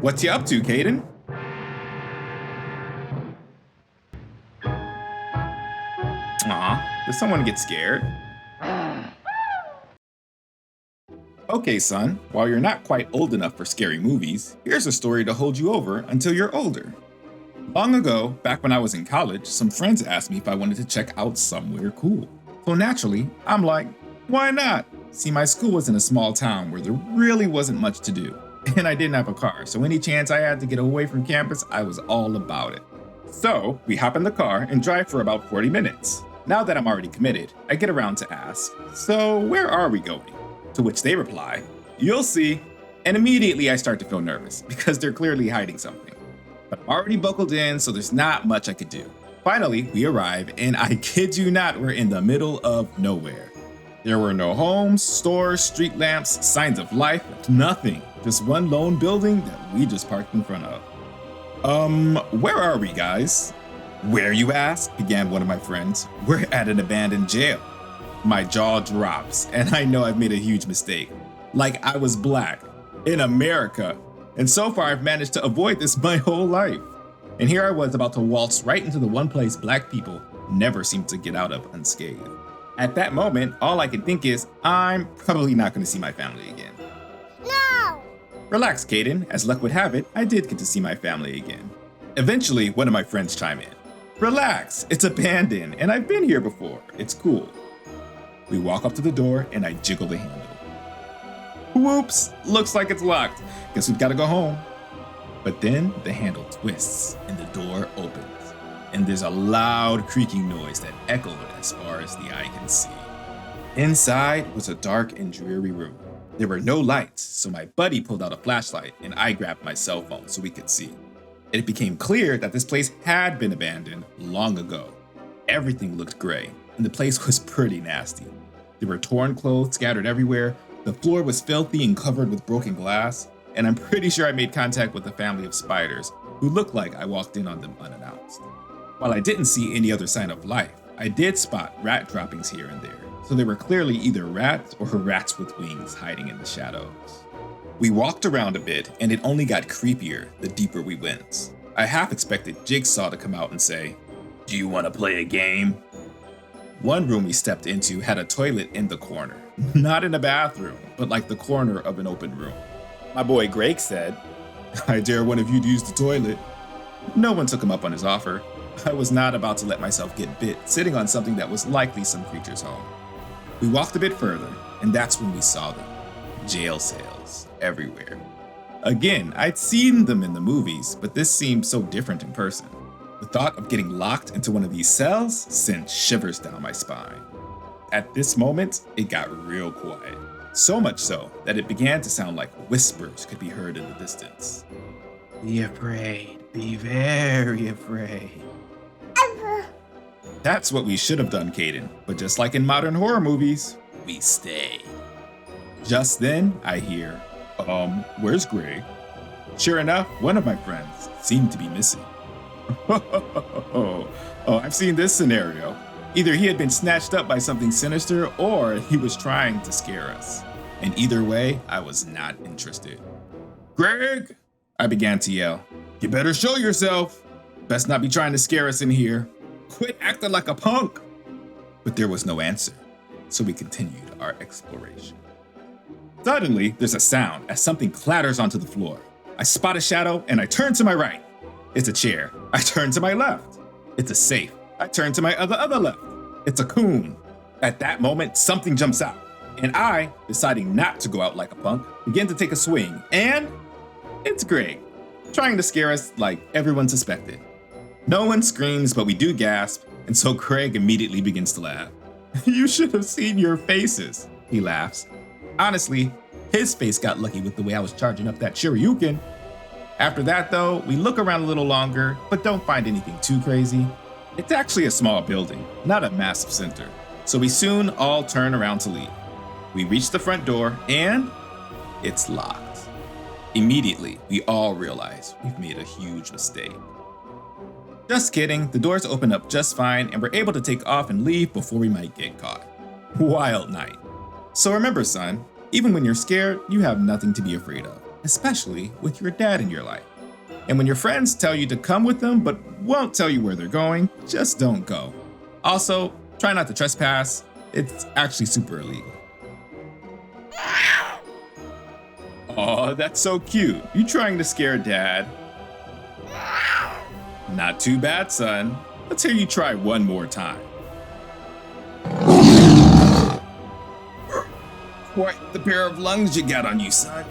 What's you up to, Caden? Aw, did someone get scared? Okay, son, while you're not quite old enough for scary movies, here's a story to hold you over until you're older. Long ago, back when I was in college, some friends asked me if I wanted to check out somewhere cool. So naturally, I'm like, why not? See, my school was in a small town where there really wasn't much to do, and I didn't have a car, so any chance I had to get away from campus, I was all about it. So, we hop in the car and drive for about 40 minutes. Now that I'm already committed, I get around to ask, so where are we going? To which they reply, you'll see. And immediately I start to feel nervous because they're clearly hiding something. But I'm already buckled in, so there's not much I could do. Finally, we arrive, and I kid you not, we're in the middle of nowhere. There were no homes, stores, street lamps, signs of life, nothing. Just one lone building that we just parked in front of. Where are we, guys? Where, you ask? Began one of my friends. We're at an abandoned jail. My jaw drops, and I know I've made a huge mistake. Like I was black, in America, and so far I've managed to avoid this my whole life. And here I was about to waltz right into the one place black people never seem to get out of unscathed. At that moment, all I can think is, I'm probably not going to see my family again. No! Relax, Caden. As luck would have it, I did get to see my family again. Eventually, one of my friends chime in. Relax, it's abandoned, and I've been here before. It's cool. We walk up to the door, and I jiggle the handle. Whoops, looks like it's locked. Guess we've got to go home. But then the handle twists, and the door opens. And there's a loud creaking noise that echoed as far as the eye can see. Inside was a dark and dreary room. There were no lights, so my buddy pulled out a flashlight, and I grabbed my cell phone so we could see. It became clear that this place had been abandoned long ago. Everything looked gray, and the place was pretty nasty. There were torn clothes scattered everywhere, the floor was filthy and covered with broken glass, and I'm pretty sure I made contact with a family of spiders who looked like I walked in on them unannounced. While I didn't see any other sign of life, I did spot rat droppings here and there, so they were clearly either rats or rats with wings hiding in the shadows. We walked around a bit, and it only got creepier the deeper we went. I half expected Jigsaw to come out and say, "Do you want to play a game?" One room we stepped into had a toilet in the corner. Not in a bathroom, but like the corner of an open room. My boy Greg said, "I dare one of you to use the toilet." No one took him up on his offer. I was not about to let myself get bit sitting on something that was likely some creature's home. We walked a bit further, and that's when we saw them. Jail cells everywhere. Again, I'd seen them in the movies, but this seemed so different in person. The thought of getting locked into one of these cells sent shivers down my spine. At this moment, it got real quiet. So much so that it began to sound like whispers could be heard in the distance. Be afraid. Be very afraid. That's what we should have done, Caden. But just like in modern horror movies, we stayed. Just then, I hear, where's Greg? Sure enough, one of my friends seemed to be missing. Oh, I've seen this scenario. Either he had been snatched up by something sinister or he was trying to scare us. And either way, I was not interested. Greg! I began to yell. You better show yourself. Best not be trying to scare us in here. Quit acting like a punk. But there was no answer, so we continued our exploration. Suddenly, there's a sound as something clatters onto the floor. I spot a shadow and I turn to my right. It's a chair. I turn to my left. It's a safe. I turn to my other left. It's a coon. At that moment, something jumps out, and I, deciding not to go out like a punk, begin to take a swing, and it's Greg, trying to scare us like everyone suspected. No one screams, but we do gasp, and so Craig immediately begins to laugh. You should have seen your faces, he laughs. Honestly, his face got lucky with the way I was charging up that Shoryuken. After that though, we look around a little longer, but don't find anything too crazy. It's actually a small building, not a massive center, so we soon all turn around to leave. We reach the front door, and it's locked. Immediately, we all realize we've made a huge mistake. Just kidding, the doors open up just fine, and we're able to take off and leave before we might get caught. Wild night. So remember, son, even when you're scared, you have nothing to be afraid of. especially with your dad in your life. And when your friends tell you to come with them but won't tell you where they're going, just don't go. Also, try not to trespass. It's actually super illegal. Aw, that's so cute. You trying to scare Dad? Not too bad, son. Let's hear you try one more time. Quite the pair of lungs you got on you, son.